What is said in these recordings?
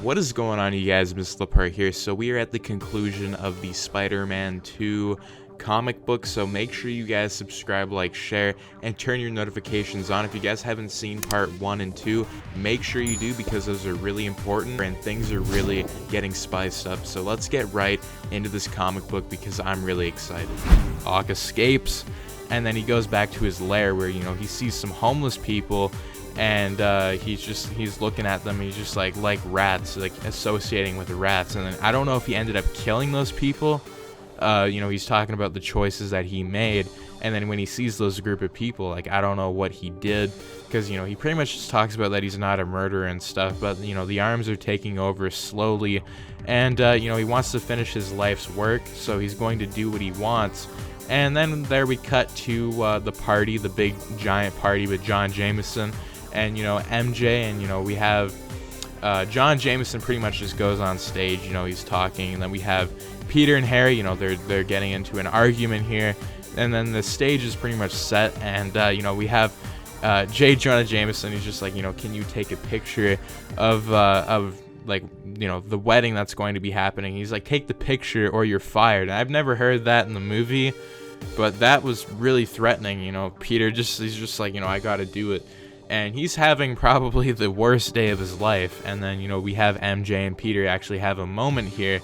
What is going on, you guys? MissedThePart here. So we are at the conclusion of the Spider-Man 2 comic book, so make sure you guys subscribe, like, share, and turn your notifications on. If you guys haven't seen part 1 and 2, make sure you do, because those are really important and things are really getting spiced up. So let's get right into this comic book, because I'm really excited. Ock escapes, and then he goes back to his lair where, you know, he sees some homeless people, and he's looking at them. He's just like rats, like associating with the rats. And then I don't know if he ended up killing those people. You know, he's talking about the choices that he made, and then when he sees those group of people, like, I don't know what he did, because, you know, he pretty much just talks about that he's not a murderer and stuff, but, you know, the arms are taking over slowly, and you know, he wants to finish his life's work, so he's going to do what he wants. And then there we cut to the party, the big giant party with John Jameson and, you know, MJ, and, you know, we have John Jameson pretty much just goes on stage, you know, he's talking, and then we have Peter and Harry, you know, they're getting into an argument here, and then the stage is pretty much set, and you know, we have J. Jonah Jameson. He's just like, you know, can you take a picture of like, you know, the wedding that's going to be happening. He's like, take the picture or you're fired. And I've never heard that in the movie, but that was really threatening. You know, Peter he's just like, you know, I gotta do it. And he's having probably the worst day of his life. And then, you know, we have MJ and Peter actually have a moment here.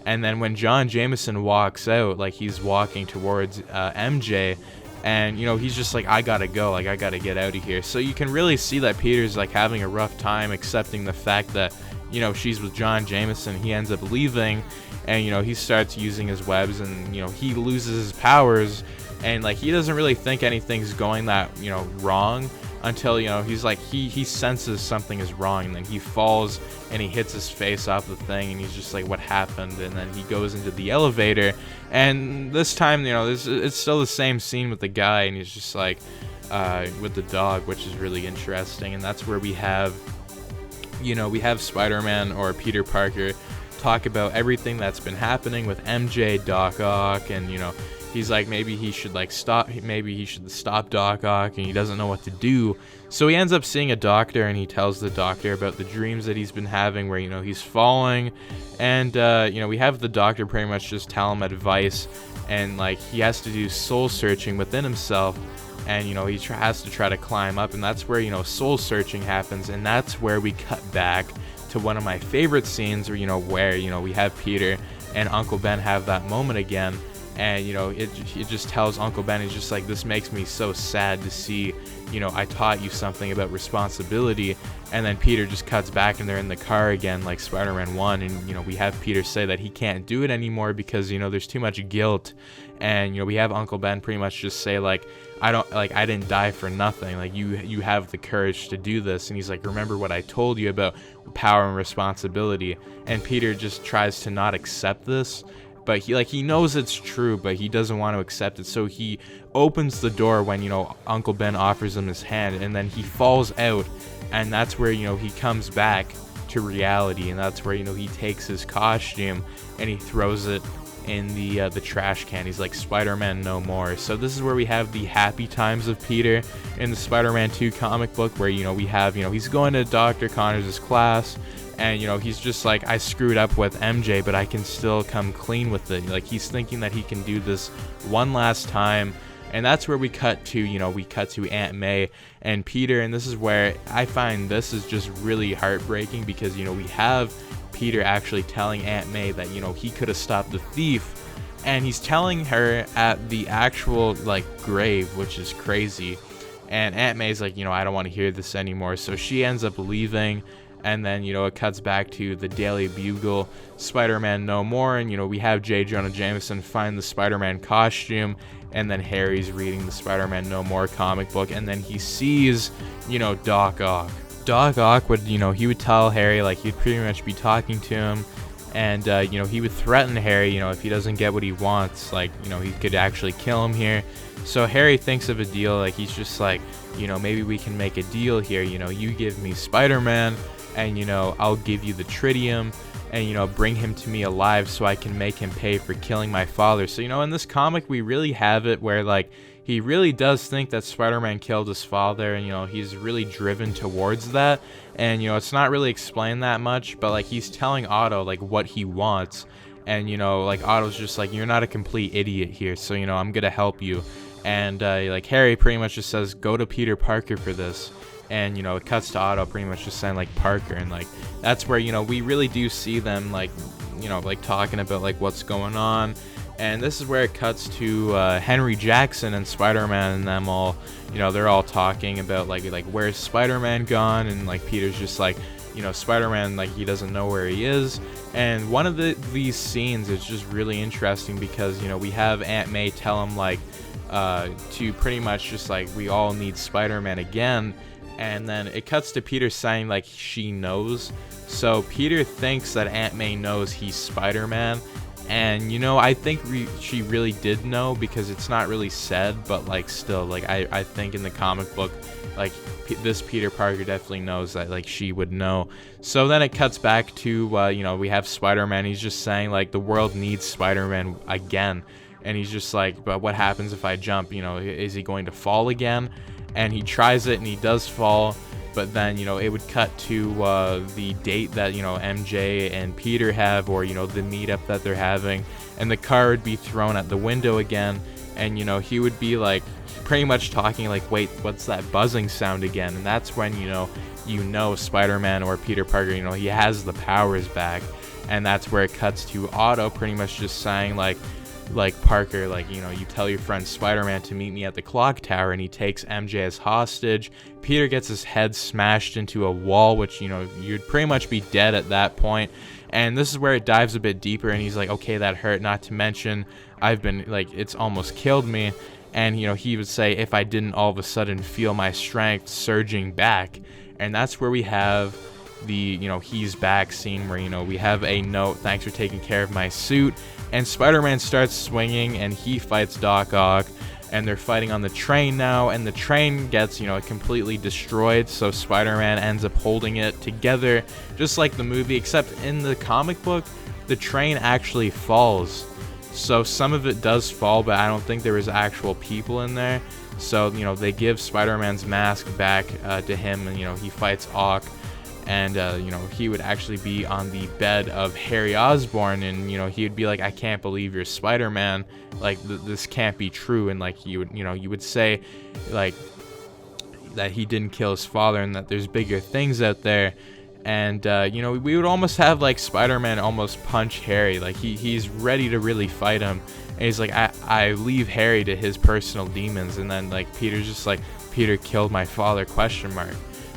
And then when John Jameson walks out, like, he's walking towards MJ, and, you know, he's just like, I gotta go, like, I gotta get out of here. So you can really see that Peter's, like, having a rough time accepting the fact that, you know, she's with John Jameson. He ends up leaving, and, you know, he starts using his webs, and, you know, he loses his powers, and, like, he doesn't really think anything's going that, you know, wrong, until, you know, he's like, he senses something is wrong, and then he falls and he hits his face off the thing, and he's just like, what happened? And then he goes into the elevator, and this time, you know, it's still the same scene with the guy, and he's just like, with the dog, which is really interesting. And that's where we have, you know, we have Spider-Man, or Peter Parker, talk about everything that's been happening with MJ, Doc Ock, and, you know, he's like, maybe he should stop Doc Ock, and he doesn't know what to do. So he ends up seeing a doctor, and he tells the doctor about the dreams that he's been having where, you know, he's falling, and you know, we have the doctor pretty much just tell him advice, and, like, he has to do soul searching within himself, and, you know, he has to try to climb up, and that's where, you know, soul searching happens. And that's where we cut back to one of my favorite scenes where, you know, we have Peter and Uncle Ben have that moment again. And, you know, it just tells Uncle Ben, he's just like, this makes me so sad to see, you know, I taught you something about responsibility. And then Peter just cuts back, and they're in the car again, like Spider-Man 1. And, you know, we have Peter say that he can't do it anymore because, you know, there's too much guilt. And, you know, we have Uncle Ben pretty much just say, like, I didn't die for nothing. Like, you have the courage to do this. And he's like, remember what I told you about power and responsibility. And Peter just tries to not accept this. But he knows it's true, but he doesn't want to accept it. So he opens the door when, you know, Uncle Ben offers him his hand, and then he falls out, and that's where, you know, he comes back to reality, and that's where, you know, he takes his costume and he throws it in the trash can. He's like, Spider-Man no more. So this is where we have the happy times of Peter in the Spider-Man 2 comic book, where, you know, we have, you know, he's going to Dr. Connors' class, and, you know, he's just like, I screwed up with MJ, but I can still come clean with it. Like, he's thinking that he can do this one last time. And that's where we cut to, you know, we cut to Aunt May and Peter. And this is where I find this is just really heartbreaking, because, you know, we have Peter actually telling Aunt May that, you know, he could have stopped the thief. And he's telling her at the actual, like, grave, which is crazy. And Aunt May's like, you know, I don't want to hear this anymore. So she ends up leaving. And then, you know, it cuts back to the Daily Bugle, Spider-Man no more, and, you know, we have J. Jonah Jameson find the Spider-Man costume, and then Harry's reading the Spider-Man no more comic book, and then he sees, you know, Doc Ock. Doc Ock would, you know, he would tell Harry, like, he'd pretty much be talking to him, and, you know, he would threaten Harry, you know, if he doesn't get what he wants, like, you know, he could actually kill him here. So Harry thinks of a deal, like, he's just like, you know, maybe we can make a deal here, you know, you give me Spider-Man, and, you know, I'll give you the tritium, and, you know, bring him to me alive so I can make him pay for killing my father. So, you know, in this comic, we really have it where, like, he really does think that Spider-Man killed his father, and, you know, he's really driven towards that. And, you know, it's not really explained that much, but, like, he's telling Otto, like, what he wants. And, you know, like, Otto's just like, you're not a complete idiot here, so, you know, I'm gonna help you. And, like, Harry pretty much just says, go to Peter Parker for this. And, you know, it cuts to Otto pretty much just saying, like, Parker. And, like, that's where, you know, we really do see them, like, you know, like, talking about, like, what's going on. And this is where it cuts to Henry Jackson and Spider-Man and them all, you know, they're all talking about, like where's Spider-Man gone? And, like, Peter's just like, you know, Spider-Man, like, he doesn't know where he is. And one of these scenes is just really interesting because, you know, we have Aunt May tell him, like, to pretty much just, like, we all need Spider-Man again. And then it cuts to Peter saying, like, she knows. So Peter thinks that Aunt May knows he's Spider-Man. And, you know, I think she really did know because it's not really said, but, like, still, like, I think in the comic book, like, this Peter Parker definitely knows that, like, she would know. So then it cuts back to, you know, we have Spider-Man. He's just saying, like, the world needs Spider-Man again. And he's just like, but what happens if I jump? You know, is he going to fall again? And he tries it and he does fall. But then, you know, it would cut to the date that, you know, MJ and Peter have, or, you know, the meetup that they're having. And the car would be thrown at the window again. And, you know, he would be, like, pretty much talking like, wait, what's that buzzing sound again? And that's when, you know, Spider-Man or Peter Parker, you know, he has the powers back. And that's where it cuts to Otto pretty much just saying, like, Parker, like, you know, you tell your friend Spider-Man to meet me at the clock tower, and he takes MJ as hostage. Peter gets his head smashed into a wall, which, you know, you'd pretty much be dead at that point. And this is where it dives a bit deeper, and he's like, okay, that hurt, not to mention I've been, like, it's almost killed me. And, you know, he would say, if I didn't all of a sudden feel my strength surging back. And that's where we have the, you know, he's back scene where, you know, we have a note, thanks for taking care of my suit. And Spider-Man starts swinging, and he fights Doc Ock, and they're fighting on the train now, and the train gets, you know, completely destroyed. So Spider-Man ends up holding it together, just like the movie, except in the comic book, the train actually falls. So some of it does fall, but I don't think there was actual people in there. So, you know, they give Spider-Man's mask back to him, and, you know, he fights Ock. And, you know, he would actually be on the bed of Harry Osborn, and, you know, he would be like, I can't believe you're Spider-Man. Like, this can't be true. And, like, you would say, like, that he didn't kill his father and that there's bigger things out there. And, you know, we would almost have, like, Spider-Man almost punch Harry. Like, he's ready to really fight him. And he's like, I leave Harry to his personal demons. And then, like, Peter's just like, Peter killed my father, ?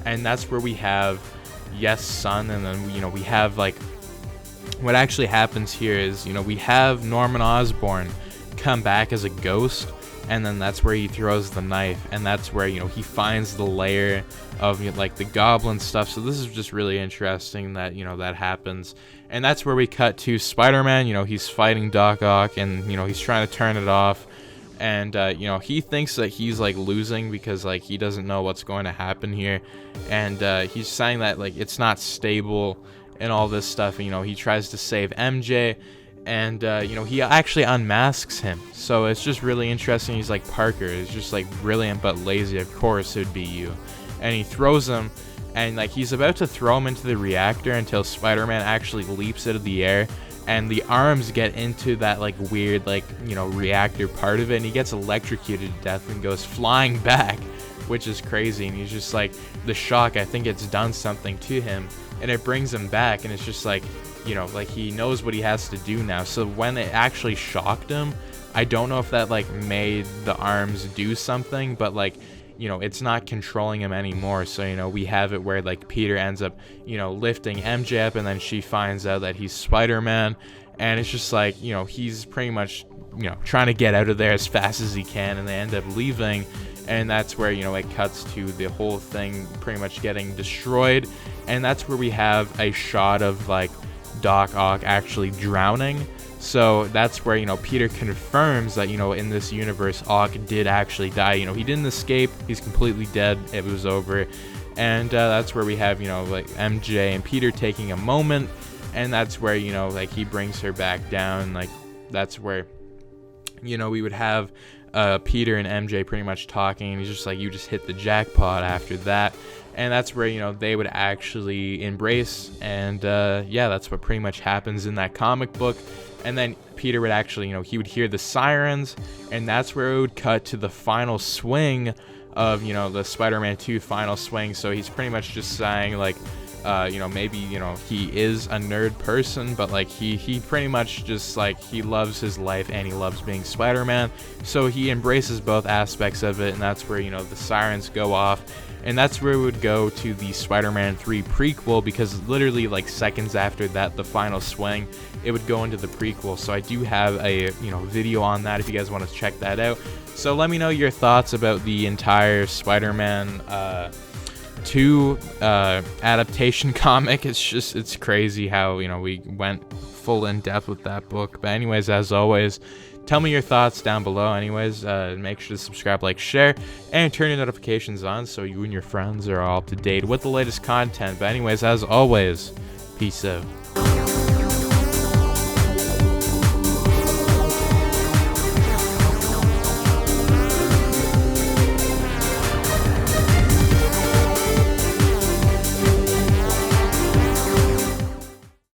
And that's where we have, yes, son. And then, you know, we have, like, what actually happens here is, you know, we have Norman Osborn come back as a ghost. And then that's where he throws the knife, and that's where, you know, he finds the lair of, you know, like, the goblin stuff. So this is just really interesting that, you know, that happens. And that's where we cut to Spider-Man. You know, he's fighting Doc Ock, and, you know, he's trying to turn it off. And, you know, he thinks that he's, like, losing because, like, he doesn't know what's going to happen here. And he's saying that, like, it's not stable and all this stuff. And, you know, he tries to save MJ. And, you know, he actually unmasks him. So it's just really interesting. He's like, Parker is just, like, brilliant but lazy. Of course it'd be you. And he throws him. And, like, he's about to throw him into the reactor until Spider-Man actually leaps out of the air. And the arms get into that, like, weird, like, you know, reactor part of it. And he gets electrocuted to death and goes flying back, which is crazy. And he's just like, the shock, I think it's done something to him. And it brings him back. And it's just like, you know, like, he knows what he has to do now. So when it actually shocked him, I don't know if that, like, made the arms do something, but, like, you know, it's not controlling him anymore. So, you know, we have it where, like, Peter ends up, you know, lifting MJ up, and then she finds out that he's Spider-Man. And it's just like, you know, he's pretty much, you know, trying to get out of there as fast as he can, and they end up leaving. And that's where, you know, it cuts to the whole thing pretty much getting destroyed. And that's where we have a shot of, like, Doc Ock actually drowning. So that's where, you know, Peter confirms that, you know, in this universe, Ock did actually die. You know, he didn't escape. He's completely dead. It was over. And that's where we have, you know, like, MJ and Peter taking a moment. and that's where, you know, like he brings her back down. Like that's where, you know, we would have Peter and MJ pretty much talking, and he's just like, you just hit the jackpot after that. And that's where, you know, they would actually embrace, and yeah, that's what pretty much happens in that comic book. And then Peter would actually, you know, he would hear the sirens, and that's where it would cut to the final swing of, you know, the Spider-Man 2 final swing. So he's pretty much just saying, like, you know, maybe, you know, he is a nerd person, but like he pretty much just like, he loves his life and he loves being Spider-Man. So he embraces both aspects of it, and that's where, you know, the sirens go off. And that's where we would go to the Spider-Man 3 prequel, because literally like seconds after that, the final swing, it would go into the prequel. So I do have a, you know, video on that if you guys want to check that out. So let me know your thoughts about the entire Spider-Man 2 adaptation comic. It's crazy how, you know, we went full in depth with that book. But anyways, as always, tell me your thoughts down below. Anyways, make sure to subscribe, like, share, and turn your notifications on so you and your friends are all up to date with the latest content. But anyways, as always, peace out.